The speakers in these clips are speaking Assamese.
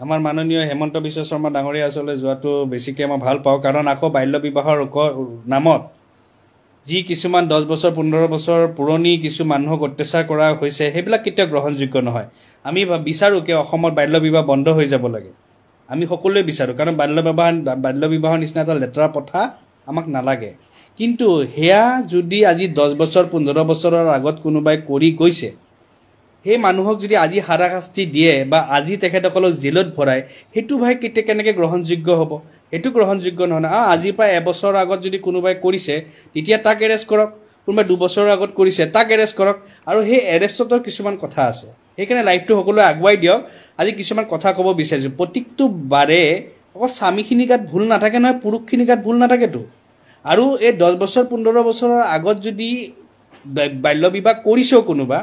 আমাৰ মাননীয় হেমন্ত বিশ্ব শৰ্মা ডাঙৰীয়া আচলতে যোৱাটো বেছিকৈ মই ভাল পাওঁ কাৰণ আকৌ বাল্য বিবাহৰ নামত যি কিছুমান 10 বছৰ 15 বছৰ পুৰণি কিছু মানুহক অত্যাচাৰ কৰা হৈছে সেইবিলাক কেতিয়াও গ্ৰহণযোগ্য নহয় আমি বিচাৰো যে অসমত বাল্য বিবাহ বন্ধ হৈ যাব লাগে আমি সকলোৱে বিচাৰো কাৰণ বাল্য বিবাহৰ নিচিনা এটা লেতেৰা প্ৰথা আমাক নালাগে কিন্তু হেয়া যদি আজি 10 বছৰ 15 বছৰৰ আগত কোনোবাই কৰি গৈছে সেই মানুহক যদি আজি হাৰাশাস্তি দিয়ে বা আজি তেখেতসকলক জেলত ভৰাই হেতু ভাই কেনেকৈ গ্ৰহণযোগ্য হ'ব এটো গ্ৰহণযোগ্য নহয় আজি প্ৰায় এবছৰ আগত যদি কোনোবাই কৰিছে তেতিয়া তাক এৰেষ্ট কৰক কোনোবাই 2 বছৰৰ আগত কৰিছে তাক এৰেষ্ট কৰক আৰু সেই এৰেষ্টৰ কিছুমান কথা আছে সেইকাৰণে লাইফটো সকলোৱে আগুৱাই দিয়ক আজি কিছুমান কথা ক'ব বিচাৰিছো প্ৰত্যেকটো বাৰে অকল স্বামীখিনিৰ গাত ভুল নাথাকে নহয় পুৰুষখিনিৰ গাত ভুল নাথাকেতো আৰু এই 10 বছৰ 15 বছৰৰ আগত যদি বাল্য বিবাহ কৰিছেও কোনোবা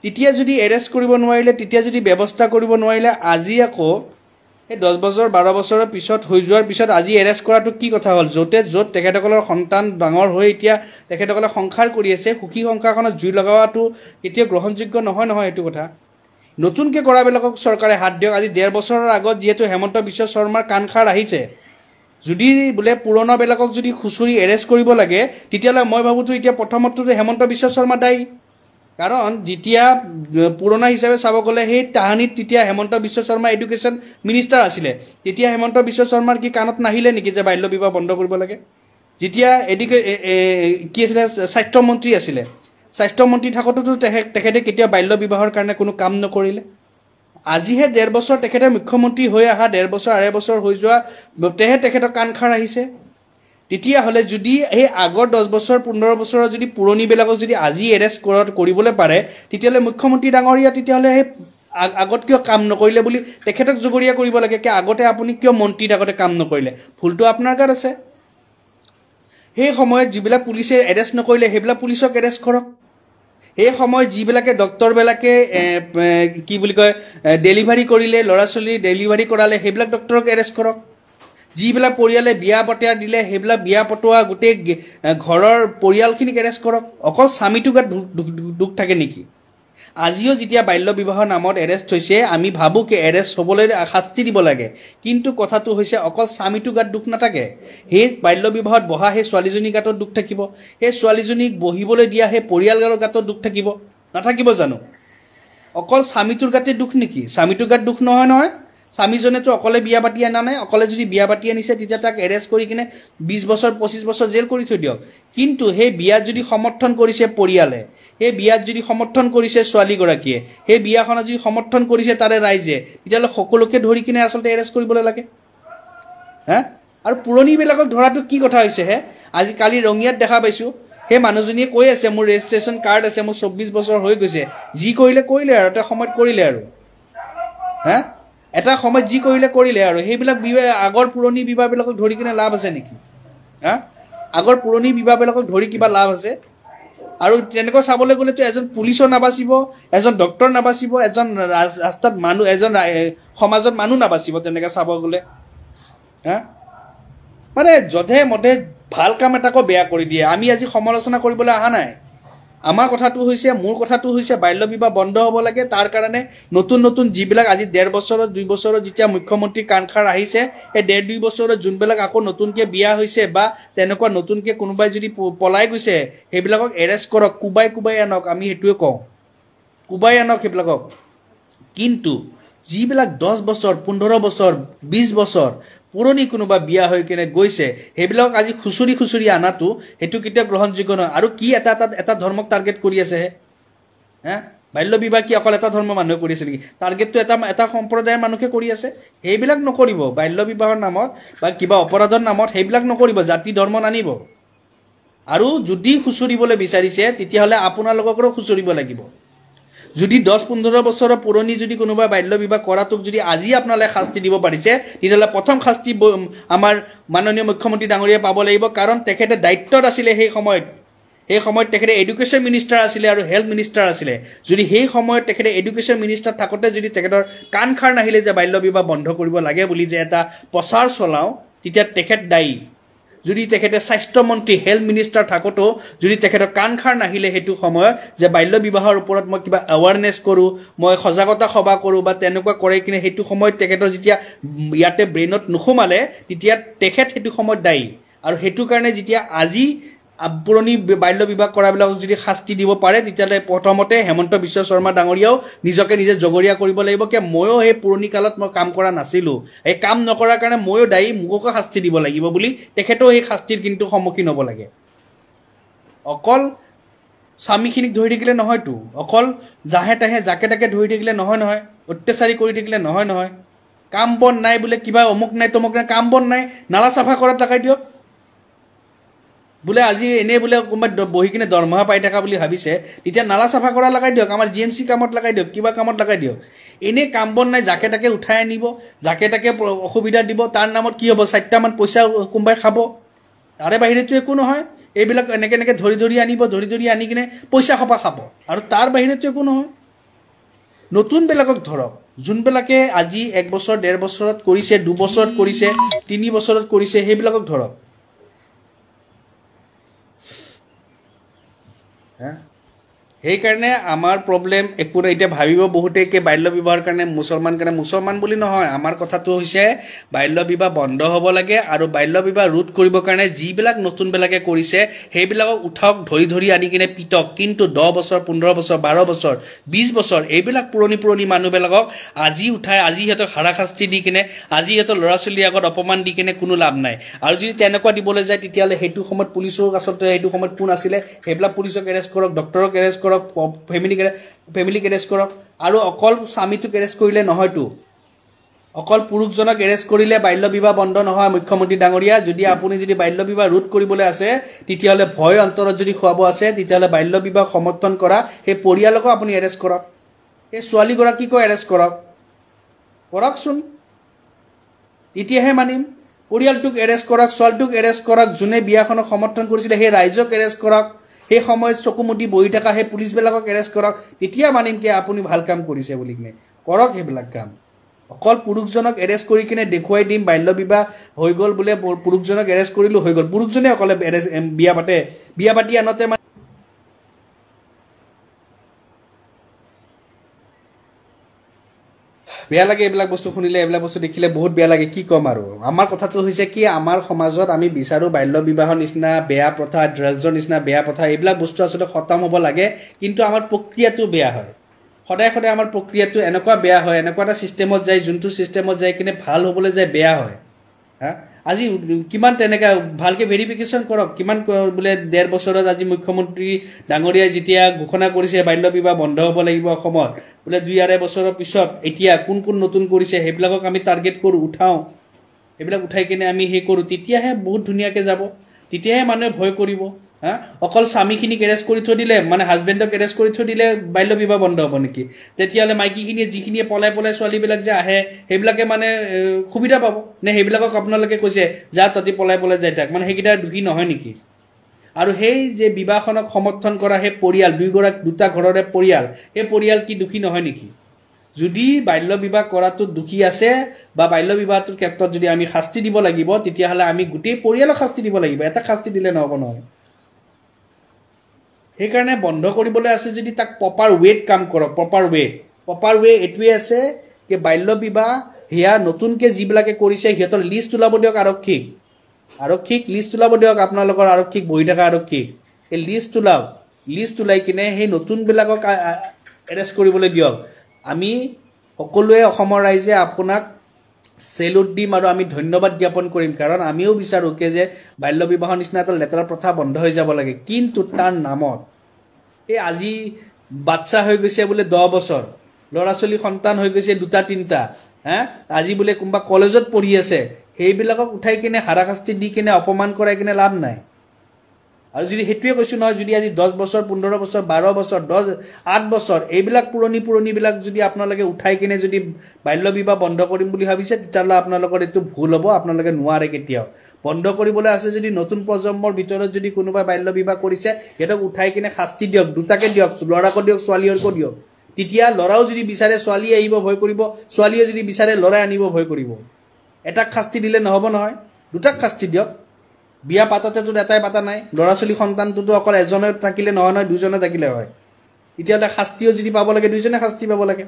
তেতিয়া যদি এৰেষ্ট কৰিব নোৱাৰিলে তেতিয়া যদি ব্যৱস্থা কৰিব নোৱাৰিলে আজি আকৌ এই 10 বছৰ 12 বছৰৰ পিছত হৈ যোৱাৰ পিছত আজি এৰেষ্ট কৰাটো কি কথা হ'ল য'ত তেখেতসকলৰ সন্তান ডাঙৰ হৈ এতিয়া তেখেতসকলে সংসাৰ কৰি আছে সুখী সংসাৰখনত জুই লগাৱাটো কেতিয়াও গ্ৰহণযোগ্য নহয় এইটো কথা নতুনকৈ কৰাবিলাকক চৰকাৰে হাত দিয়ক আজি 1.5 বছৰৰ আগত যিহেতু হেমন্ত বিশ্ব শৰ্মাৰ কাণখাৰ আহিছে যদি বোলে পুৰণাবিলাকক যদি খুচুৰি এৰেষ্ট কৰিব লাগে তেতিয়াহ'লে মই ভাবোতো এতিয়া প্ৰথমতো হেমন্ত বিশ্ব শৰ্মা দায়ী কাৰণ যেতিয়া পুৰণা হিচাপে চাব গ'লে সেই তাহানিত তেতিয়া হেমন্ত বিশ্ব শৰ্মা এডুকেশ্যন মিনিষ্টাৰ আছিলে তেতিয়া হেমন্ত বিশ্ব শৰ্মাৰ কি কাণত নাহিলে নেকি যে বাল্য বিবাহ বন্ধ কৰিব লাগে যেতিয়া কি আছিলে স্বাস্থ্যমন্ত্ৰী আছিলে স্বাস্থ্যমন্ত্ৰী থাকোঁতেতো তেখেতে কেতিয়াও বাল্য বিবাহৰ কাৰণে কোনো কাম নকৰিলে আজিহে 1.5 বছৰ তেখেতে মুখ্যমন্ত্ৰী হৈ অহা 1.5 বছৰ 2.5 বছৰ হৈ যোৱা তেখেতৰ কাণখাৰ আহিছে তেতিয়াহ'লে যদি এই আগৰ 10 বছৰ 15 বছৰৰ যদি পুৰণিবিলাকক যদি আজি এৰেষ্ট কৰিবলৈ পাৰে তেতিয়াহ'লে মুখ্যমন্ত্ৰী ডাঙৰীয়া তেতিয়াহ'লে সেই আগত কিয় কাম নকৰিলে বুলি তেখেতক জগৰীয়া কৰিব লাগে কি আগতে আপুনি কিয় মন্ত্ৰীৰ আগতে কাম নকৰিলে ভুলটো আপোনাৰ গাত আছে সেই সময়ত যিবিলাক পুলিচে এৰেষ্ট নকৰিলে সেইবিলাক পুলিচক এৰেষ্ট কৰক এই সময়ত যিবিলাকে ডক্টৰবিলাকে কি বুলি কয় ডেলিভাৰী কৰিলে ল'ৰা ছোৱালী ডেলিভাৰী কৰালে সেইবিলাক ডক্টৰক এৰেষ্ট কৰক যিবিলাক পৰিয়ালে বিয়া পতা দিলে সেইবিলাক বিয়া পটোৱা গোটেই ঘৰৰ পৰিয়ালখিনিক এৰেষ্ট কৰক অকল স্বামীটো গাত দুখ থাকে নেকি আজিও যেতিয়া বাল্য বিবাহৰ নামত এৰেষ্ট হৈছে আমি ভাবোঁ কি এৰেষ্ট হ'বলৈ শাস্তি দিব লাগে কিন্তু কথাটো হৈছে অকল স্বামীটো গাত দুখ নাথাকে সেই বাল্য বিবাহত বহা সেই ছোৱালীজনীৰ গাতত দুখ থাকিব সেই ছোৱালীজনীক বহিবলৈ দিয়া সেই পৰিয়ালৰ গাতত দুখ থাকিব নাথাকিব জানো অকল স্বামীটোৰ গাতে দুখ নেকি স্বামীটোৰ গাত দুখ নহয় স্বামীজনেতো অকলে বিয়া পাতি আনা নাই অকলে যদি বিয়া পাতি আনিছে তেতিয়া তাক এৰেষ্ট কৰি কিনে 20 বছৰ 25 বছৰ জেল কৰি থৈ দিয়ক কিন্তু সেই বিয়াত যদি সমৰ্থন কৰিছে পৰিয়ালে সেই বিয়াত যদি সমৰ্থন কৰিছে ছোৱালীগৰাকীয়ে সেই বিয়াখনত যদি সমৰ্থন কৰিছে তাৰে ৰাইজে তেতিয়াহ'লে সকলোকে ধৰি কিনে আচলতে এৰেষ্ট কৰিবলৈ লাগে আৰু পুৰণিবিলাকক ধৰাটো কি কথা হৈছে আজি কালি ৰঙিয়াত দেখা পাইছোঁ সেই মানুহজনীয়ে কৈ আছে মোৰ ৰেজিষ্ট্ৰেশ্যন কাৰ্ড আছে মোৰ 24 বছৰ হৈ গৈছে যি কৰিলে আৰু এটা সময়ত কৰিলে আৰু এটা সময়ত যি কৰিলে আৰু সেইবিলাক আগৰ পুৰণি বিবাহবিলাকক ধৰি কিনে লাভ আছে নেকি আগৰ পুৰণি বিবাহবিলাকক ধৰি কিবা লাভ আছে আৰু তেনেকৈ চাবলৈ গ'লেতো এজন পুলিচো নাবাচিব এজন ডক্টৰ নাবাচিব এজন ৰাস্তাত মানুহ এজন সমাজত মানুহ নাবাচিব তেনেকৈ চাব গ'লে মানে যধে মধে ভাল কাম এটাকো বেয়া কৰি দিয়ে আমি আজি সমালোচনা কৰিবলৈ অহা নাই আমাৰ কথাটো হৈছে মোৰ কথাটো হৈছে বাল্য বিবাহ বন্ধ হ'ব লাগে তাৰ কাৰণে নতুন যিবিলাক আজি 1.5 বছৰৰ 2 বছৰৰ যেতিয়া মুখ্যমন্ত্ৰী কাণখাৰ আহিছে এই 1.5-2 বছৰৰ যোনবিলাক আকৌ নতুনকৈ বিয়া হৈছে বা তেনেকুৱা নতুনকৈ কোনোবাই যদি পলাই গৈছে সেইবিলাকক এৰেষ্ট কৰক কুবাই আনক আমি সেইটোৱে কওঁ কুবাই আনক সেইবিলাকক কিন্তু যিবিলাক 10 বছৰ 15 বছৰ 20 বছৰ পুৰণি কোনোবা বিয়া হৈ কিনে গৈছে সেইবিলাকক আজি খুচুৰি আনাটো সেইটো কেতিয়াও গ্ৰহণযোগ্য নহয় আৰু কি এটা ধৰ্মক টাৰ্গেট কৰি আছে বাল্য বিবাহ কি অকল এটা ধৰ্মৰ মানুহে কৰি আছে নেকি টাৰ্গেটটো এটা সম্প্ৰদায়ৰ মানুহে কৰি আছে সেইবিলাক নকৰিব বাল্য বিবাহৰ নামত বা কিবা অপৰাধৰ নামত সেইবিলাক নকৰিব জাতি ধৰ্ম নানিব আৰু যদি খুচুৰিবলৈ বিচাৰিছে তেতিয়াহ'লে আপোনালোককো খুচুৰিব লাগিব যদি 10-15 বছৰৰ পুৰণি যদি কোনোবা বাল্য বিবাহ কৰাটোক যদি আজি আপোনালোকে শাস্তি দিব পাৰিছে তেতিয়াহ'লে প্ৰথম শাস্তি আমাৰ মাননীয় মুখ্যমন্ত্ৰী ডাঙৰীয়াই পাব লাগিব কাৰণ তেখেতে দায়িত্বত আছিলে সেই সময়ত তেখেতে এডুকেশ্যন মিনিষ্টাৰ আছিলে আৰু হেল্থ মিনিষ্টাৰ আছিলে যদি সেই সময়ত তেখেতে এডুকেশ্যন মিনিষ্টাৰ থাকোঁতে যদি তেখেতৰ কাণখাৰ নাহিলে যে বাল্য বিবাহ বন্ধ কৰিব লাগে বুলি যে এটা প্ৰচাৰ চলাওঁ তেতিয়া তেখেত দায়ী যদি তেখেতে স্বাস্থ্যমন্ত্ৰী হেল্থ মিনিষ্টাৰ থাকোঁতো যদি তেখেতৰ কাণ খাৰ নাহিলে সেইটো সময়ত যে বাল্য বিবাহৰ ওপৰত মই কিবা এৱাৰনেছ কৰোঁ মই সজাগতা সভা কৰোঁ বা তেনেকুৱা কৰে কিনে সেইটো সময়ত তেখেতৰ যেতিয়া ইয়াতে ব্ৰেইনত নোসোমালে তেতিয়া তেখেত সেইটো সময়ত দায়ী আৰু সেইটো কাৰণে যেতিয়া আজি পুৰণি বাল্য বিবাহ কৰাবিলাকক যদি শাস্তি দিব পাৰে তেতিয়াহ'লে প্ৰথমতে হেমন্ত বিশ্ব শৰ্মা ডাঙৰীয়াও নিজকে নিজে জগৰীয়া কৰিব লাগিব কি ময়ো সেই পুৰণি কালত মই কাম কৰা নাছিলোঁ এই কাম নকৰাৰ কাৰণে ময়ো দায়ী মোকো শাস্তি দিব লাগিব বুলি তেখেতেও সেই শাস্তিৰ কিন্তু সন্মুখীন হ'ব লাগে অকল স্বামীখিনিক ধৰি থাকিলে নহয়তো অকল জাহে তাহে যাকে তাকে ধৰি থাকিলে নহয় অত্যাচাৰী কৰি থাকিলে নহয় কাম বন নাই বোলে কিবা অমুক নাই তমুক নাই কাম বন নাই নালা চাফা কৰাত লগাই দিয়ক বোলে আজি এনে বোলে কোনোবাই বহি কিনে দৰমহা পাই থকা বুলি ভাবিছে তেতিয়া নালা চাফা কৰা লগাই দিয়ক আমাৰ GMC কামত লগাই দিয়ক কিবা কামত লগাই দিয়ক এনে কাম বন নাই যাকে তাকে উঠাই আনিব যাকে তাকে অসুবিধা দিব তাৰ নামত কি হ'ব 4টামান পইচা কোনোবাই খাব তাৰে বাহিৰেতো একো নহয় এইবিলাক এনেকে ধৰি আনিব ধৰি আনি কিনে পইচা খপা খাব আৰু তাৰ বাহিৰেতো একো নহয় নতুনবিলাকক ধৰক যোনবিলাকে আজি 1 বছৰ 1.5 বছৰত কৰিছে 2 বছৰত কৰিছে 3 বছৰত কৰিছে সেইবিলাকক ধৰক সেইকাৰণে আমাৰ প্ৰব্লেম একো নাই এতিয়া ভাবিব বহুতে কি বাল্য বিবাহৰ কাৰণে মুছলমান বুলি নহয় আমাৰ কথাটো হৈছে বাল্য বিবাহ বন্ধ হ'ব লাগে আৰু বাল্য বিবাহ ৰোধ কৰিবৰ কাৰণে যিবিলাক নতুনবিলাকে কৰিছে সেইবিলাকক উঠাওক ধৰি আনি কিনে পিটক কিন্তু 10 বছৰ 15 বছৰ 12 বছৰ 20 বছৰ এইবিলাক পুৰণি মানুহবিলাকক আজি উঠাই আজি সিহঁতক হাৰাশাস্তি দি কিনে আজি সিহঁতৰ ল'ৰা ছোৱালীৰ আগত অপমান দি কিনে কোনো লাভ নাই আৰু যদি তেনেকুৱা দিবলৈ যায় তেতিয়াহ'লে সেইটো সময়ত পুলিচৰ আচলতে সেইটো সময়ত কোন আছিলে সেইবিলাক পুলিচক এৰেষ্ট কৰক ডক্টৰক এৰেষ্ট কৰক ফেমিলিক এৰেষ্ট কৰক আৰু অকল স্বামীটোক এৰেষ্ট কৰিলে নহয়তো অকল পুৰুষজনক এৰেষ্ট কৰিলে বাল্য বিবাহ বন্ধ নহয় মুখ্যমন্ত্ৰী ডাঙৰীয়া যদি আপুনি যদি বাল্য বিবাহ ৰোধ কৰিবলৈ আছে তেতিয়াহ'লে ভয় অন্তৰত যদি খুৱাব আছে তেতিয়াহ'লে বাল্য বিবাহ সমৰ্থন কৰা সেই পৰিয়ালকো আপুনি এৰেষ্ট কৰক এই ছোৱালীগৰাকীকো এৰেষ্ট কৰকচোন তেতিয়াহে মানিম পৰিয়ালটোক এৰেষ্ট কৰক ছোৱালীটোক এৰেষ্ট কৰক যোনে বিয়াখনক সমৰ্থন কৰিছিলে সেই ৰাইজক এৰেষ্ট কৰক সেই সময়ত চকুমুটি বহি থকা সেই পুলিচবিলাকক এৰেষ্ট কৰক তেতিয়া মানিম কি আপুনি ভাল কাম কৰিছে বুলি কিনে কৰক সেইবিলাক কাম অকল পুৰুষজনক এৰেষ্ট কৰি কিনে দেখুৱাই দিম বাল্য বিবাহ হৈ গ'ল বোলে পুৰুষজনক এৰেষ্ট কৰিলো হৈ গ'ল পুৰুষজনে অকলে বিয়া পাতি আনতে বেয়া লাগে এইবিলাক বস্তু শুনিলে এইবিলাক বস্তু দেখিলে বহুত বেয়া লাগে কি ক'ম আৰু আমাৰ কথাটো হৈছে কি আমাৰ সমাজত আমি বিচাৰো বাল্য বিবাহৰ নিচিনা বেয়া প্ৰথা ড্ৰাগছৰ নিচিনা বেয়া প্ৰথা এইবিলাক বস্তু আচলতে খতম হ'ব লাগে কিন্তু আমাৰ প্ৰক্ৰিয়াটো বেয়া হয় সদায় আমাৰ প্ৰক্ৰিয়াটো এনেকুৱা বেয়া হয় এনেকুৱা এটা চিষ্টেমত যায় যোনটো চিষ্টেমত যায় কিনে ভাল হ'বলৈ যায় বেয়া হয় আজি কিমান তেনেকা ভালকে ভেৰিফিকেশ্যন কৰক কিমান বোলে 1.5 বছৰত আজি মুখ্যমন্ত্ৰী ডাঙৰীয়াই যেতিয়া ঘোষণা কৰিছে বাল্য বিবাহ বন্ধ হ'ব লাগিব অসমত বোলে 2-2.5 বছৰৰ পিছত এতিয়া কোন নতুন কৰিছে সেইবিলাকক আমি টাৰ্গেট কৰো উঠাও এইবিলাক উঠাই কিনে আমি হে কৰো তেতিয়াহে বহুত ধুনীয়াকে যাব তেতিয়াহে মানুহে ভয় কৰিব অকল স্বামীখিনিক এৰেষ্ট কৰি থৈ দিলে মানে হাজবেণ্ডক এৰেষ্ট কৰি থৈ দিলে বাল্য বিবাহ বন্ধ হ'ব নেকি তেতিয়াহ'লে মাইকীখিনিয়ে যিখিনিয়ে পলাই ছোৱালীবিলাক যে আহে সেইবিলাকে মানে সুবিধা পাব নে সেইবিলাকক আপোনালোকে কৈছে যা ততি পলাই যাই থাক মানে সেইকেইটা দুখী নহয় নেকি আৰু সেই যে বিবাহখনক সমৰ্থন কৰা সেই পৰিয়াল দুটা ঘৰৰে পৰিয়াল সেই পৰিয়াল কি দুখী নহয় নেকি যদি বাল্য বিবাহ কৰাটো দুখী আছে বা বাল্য বিবাহটোৰ ক্ষেত্ৰত যদি আমি শাস্তি দিব লাগিব তেতিয়াহ'লে আমি গোটেই পৰিয়ালক শাস্তি দিব লাগিব এটা শাস্তি দিলে নহ'ব নহয় সেইকাৰণে বন্ধ কৰিবলৈ আছে যদি তাক প্ৰপাৰ ৱেত কাম কৰক প্ৰপাৰ ৱে এইটোৱে আছে যে বাল্য বিবাহ হিয়া নতুনকে যিবিলাকে কৰিছে সিহঁতৰ লিষ্ট ওলাব দিয়ক আৰক্ষীক লিষ্ট ওলাব দিয়ক আপোনালোকৰ আৰক্ষীক বহি থকা আৰক্ষীক এই লিষ্ট ওলাই কিনে সেই নতুনবিলাকক এৰেষ্ট কৰিবলৈ দিয়ক আমি সকলোৱে অসমৰ ৰাইজে আপোনাক সেলুট দিম আৰু আমি ধন্যবাদ জ্ঞাপন কৰিম কাৰণ আমিও বিচাৰো যে বাল্য বিবাহৰ নিচিনা এটা লেতেৰা প্ৰথা বন্ধ হৈ যাব লাগে কিন্তু তাৰ নামত এই আজি বাচ্চা হৈ গৈছে বোলে 10 বছৰ ল'ৰা ছোৱালী সন্তান হৈ গৈছে 2-3টা আজি বোলে কোনোবা কলেজত পঢ়ি আছে সেইবিলাকক উঠাই কিনে হাৰাশাস্তি দি কিনে অপমান কৰাই কিনে লাভ নাই আৰু যদি হেতুৱে কৈছো নহয় যদি আজি 10 বছৰ 15 বছৰ 12 বছৰ 8 বছৰ এইবিলাক পুৰণি বিলাক যদি আপোনালোকে উঠাই কিনে যদি বাল্য বিবাহ বন্ধ কৰিম বুলি ভাবিছে তেতিয়াহ'লে আপোনালোকৰ এইটো ভুল হ'ব আপোনালোকে নোৱাৰে কেতিয়াও বন্ধ কৰিবলৈ আছে যদি নতুন প্ৰজন্মৰ ভিতৰত যদি কোনোবা বাল্য বিবাহ কৰিছে হেতক উঠাই কিনে শাস্তি দিয়ক দুটাকে দিয়ক ল'ৰাকো দিয়ক ছোৱালীকো দিয়ক তেতিয়া ল'ৰাও যদি বিচাৰে ছোৱালী আহিব ভয় কৰিব ছোৱালীয়ে যদি বিচাৰে ল'ৰাই আনিব ভয় কৰিব এটাক শাস্তি দিলে নহ'ব নহয় দুটাক শাস্তি দিয়ক বিয়া পাতাতেতো এটাই পাতা নাই ল'ৰা ছোৱালী সন্তানটোতো অকল এজনে থাকিলে নহয় নহয় দুজনে থাকিলে হয় এতিয়ালে শাস্তিও যদি পাব লাগে দুজনে শাস্তি পাব লাগে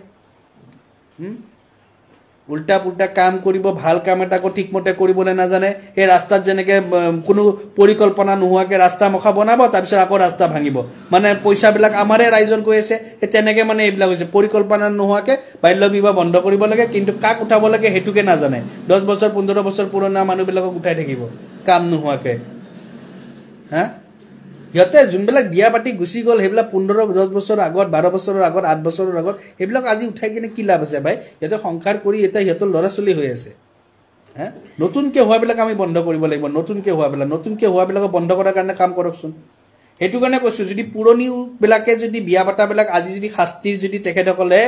উল্টা পুল্টা কাম কৰিব ভাল কাম এটাকো ঠিকমতে কৰিবলৈ নাজানে এই ৰাস্তাত যেনেকে কোনো পৰিকল্পনা নোহোৱাকে ৰাস্তা মখা বনাব তাৰপিছত আকৌ ৰাস্তা ভাঙিব মানে পইচাবিলাক আমাৰে ৰাইজৰ গৈ আছে তেনেকে মানে এইবিলাক হৈছে পৰিকল্পনা নোহোৱাকে বাল্য বিবাহ বন্ধ কৰিব লাগে কিন্তু কাক উঠাব লাগে হেতুকে নাজানে 10 বছৰ 15 বছৰ পুৰণা মানুহবিলাকক উঠাই থাকিব কাম নোহোৱাকে হা ইয়াতে যোনবিলাক বিয়া পাতি গুচি গ'ল সেইবিলাক 15-10 বছৰ আগত 12 বছৰৰ আগত 8 বছৰৰ আগত সেইবিলাক আজি উঠাই কিনে কি লাভ আছে ভাই ইয়াতে সংসাৰ কৰি এটা ইহঁতৰ ল'ৰা ছোৱালী হৈ আছে হা নতুনকে হোৱাবিলাক আমি বন্ধ কৰিব লাগিব নতুনকে হোৱাবিলাক বন্ধ কৰাৰ কাৰণে কাম কৰকচোন হেতু কাৰণে কৈছো যদি পুৰণি বিলাকে যদি বিয়া পাতাবিলাক আজি যদি শাস্তিৰ যদি তেখেতসকলে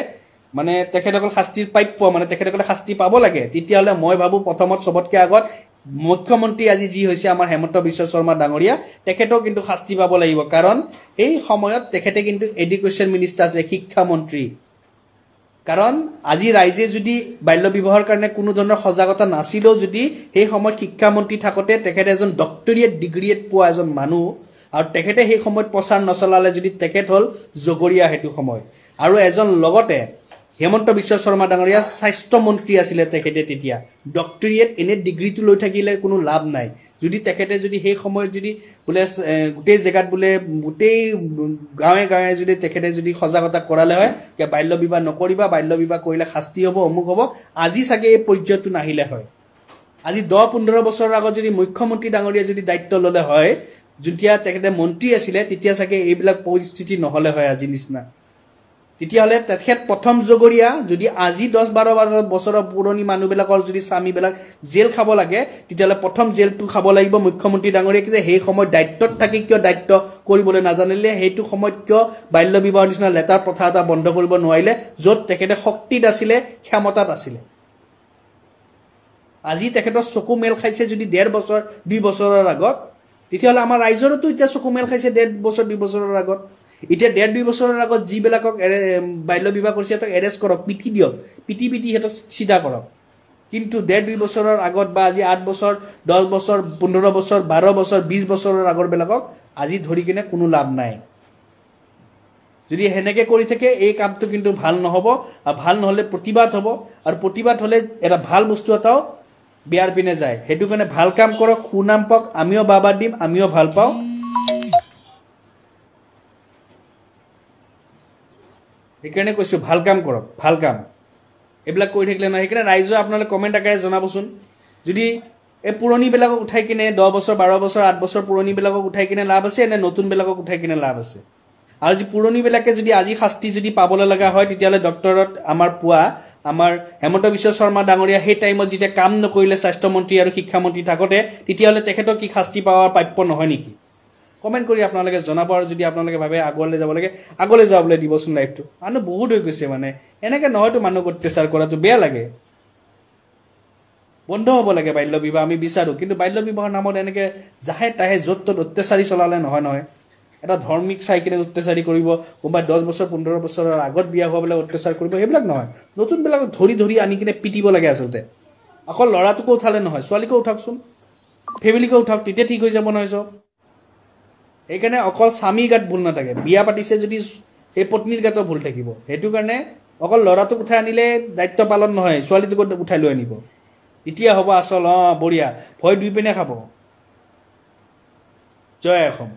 মানে তেখেতসকল শাস্তিৰ প্ৰাপ্য মানে তেখেতসকলে শাস্তি পাব লাগে তেতিয়াহলে মই ভাবো প্ৰথমত সবতকে আগত মুখ্যমন্ত্ৰী আজি যি হৈছে আমাৰ হেমন্ত বিশ্ব শৰ্মা ডাঙৰীয়া তেখেতও কিন্তু শাস্তি পাব লাগিব কাৰণ এই সময়ত তেখেতে কিন্তু এডুকেশ্যন মিনিষ্টাৰ আছে শিক্ষা মন্ত্ৰী কাৰণ আজি ৰাইজে যদি বাল্য বিবাহৰ কাৰণে কোনো ধৰণৰ সজাগতা নাছিলো যদি এই সময়ত শিক্ষা মন্ত্ৰী থাকতে তেখেতে এজন ডক্টৰিয়েট ডিগ্ৰীয়েট পোৱা এজন মানুহ আৰু তেখেতে সেই সময়ত প্ৰচাৰ নচলালে যদি তেখেত হল জগৰীয়া হেতু সময় আৰু এজন লগতে হেমন্ত বিশ্ব শৰ্মা ডাঙৰীয়া স্বাস্থ্য মন্ত্ৰী আছিল তেখেতে তেতিয়া ডক্টৰিয়েট এনে ডিগ্ৰীটো লৈ থাকিলে কোনো লাভ নাই যদি তেখেতে যদি সেই সময়ত যদি বুলে গোটেই জেগাত বুলে গোটেই গাঁৱে গাঁৱে যদি তেখেতে যদি সজাগতা কৰালে হয় যে বাল্য বিবাহ নকৰিবা বাল্য বিবাহ কৰিলে শাস্তি হ'ব অমুক হ'ব আজি সাকে এই পৰ্যায়টো নাহিলে হয় আজি 10-15 বছৰৰ আগত যদি মুখ্যমন্ত্ৰী ডাঙৰীয়া যদি দায়িত্ব ললে হয় যেতিয়া তেখেতে মন্ত্ৰী আছিল তেতিয়া সাকে এইবিলাক পৰিস্থিতি নহলে হয় আজি নিচিনা তেতিয়াহলে তেখেত প্ৰথম জগৰীয়া যদি আজি 10-12 বছৰৰ পুৰণি মানুহবিলাকৰ যদি স্বামীবিলাক জেল খাব লাগে তেতিয়াহলে প্ৰথম জেলটো খাব লাগিব মুখ্যমন্ত্ৰী ডাঙৰীয়াকে যে সেই সময় দায়িত্বত থাকি কিয় দায়িত্ব কৰিবলৈ নাজানিলে হেতু সময়ত কিয় বাল্য বিবাহৰ নিচিনা লেটাৰ প্ৰথা এটা বন্ধ কৰিব নোৱাৰিলে যত তেখেতে শক্তিত আছিল ক্ষমতাত আছিল আজি তেখেতৰ চকু মেল খাইছে যদি 1.5 বছৰ 2 বছৰৰ আগত তেতিয়াহলে আমাৰ ৰাইজৰতো এতিয়া চকু মেল খাইছে 1.5 বছৰ 2 বছৰৰ আগত এতিয়া 1.5-2 বছৰৰ আগত যিবিলাকক বাল্য বিবাহ কৰিছে তাক এৰেষ্ট কৰক পিটি দিয়ক পিটি হেতক সিধা কৰক কিন্তু 1.5-2 বছৰৰ আগত বা আজি 8 বছৰ 10 বছৰ 15 বছৰ 12 বছৰ 20 বছৰৰ আগৰ বিলাকক আজি ধৰি কিনে কোনো লাভ নাই যদি হেনেকে কৰি থাকে এই কামটো কিন্তু ভাল নহব আৰু ভাল নহলে প্ৰতিবাদ হ'ব আৰু প্ৰতিবাদ হলে এটা ভাল বস্তু এটাও বিয়াৰ পিনে যায় হেতু কাৰণে ভাল কাম কৰক সুনাম পাওক আমিও বাবা দিম আমিও ভাল পাও এখানে কৈছো ভাল কাম কৰক ভাল কাম এবলা কৰি থাকিলে না এখানে ৰাইজে আপোনালোকে কমেন্ট আকাৰে জনাবচোন যদি এই পুৰণি বিলাকক উঠাই কিনে 10 বছৰ 12 বছৰ 8 বছৰ পুৰণি বিলাকক উঠাই কিনে লাভ আছে নে নতুন বিলাকক উঠাই কিনে লাভ আছে আৰু যদি পুৰণি বিলাকে যদি আজি শাস্তি যদি পাবলৈ লগা হয় তেতিয়ালে ডক্টৰত আমাৰ পুৱা আমাৰ হেমন্ত বিশ্ব শৰ্মা ডাঙৰীয়া সেই টাইমত যেতিয়া কাম নকৰিলে স্বাস্থ্য মন্ত্ৰী আৰু শিক্ষা মন্ত্ৰী থাকতে তেতিয়ালে তেখেতক কি শাস্তি পাৱাৰ প্ৰাপ্য নহয় নেকি কমেন্ট কৰি আপোনালোকে জনাব আৰু যদি আপোনালোকে ভাবে আগলৈ যাব লাগে আগলৈ যাবলৈ দিবচোন লাইভটো আনো বহুত হৈ গৈছে মানে এনেকে নহয়তো মানুহ অত্যাচাৰ কৰাটো বেয়া লাগে বন্ধ হ'ব লাগে বাল্য বিবাহ আমি বিচাৰো কিন্তু বাল্য বিবাহৰ নামত এনেকে জাহে তাহে যত অত্যাচাৰী চলালে নহয় এটা ধৰ্মিক চাইকেলে অত্যাচাৰী কৰিব কোনবা 10 বছৰ 15 বছৰৰ আগত বিয়া হোৱাবলৈ অত্যাচাৰ কৰিব হেবিলাক নহয় নতুন বিলাকক ধৰি আনি কিনে পিটিব লাগে আসলতে অকল লৰাটোকো উঠালে নহয় ছোৱালীকো উঠাকচোন ফেমিলিকো উঠাক তেতিয়া ঠিক হৈ যাব নহয় সব এইকাৰণে অকল স্বামীৰ গাত ভুল নাথাকে বিয়া পাতিছে যদি এই পত্নীৰ গাতো ভুল থাকিব হেতু কাৰণে অকল লৰাটোক উঠাই আনিলে দায়িত্ব পালন নহয় ছোৱালীটোক উঠাই লৈ আনিব এতিয়া হ'ব আসল বঢ়িয়া ভয় দুই পিনে খাব জয় অসম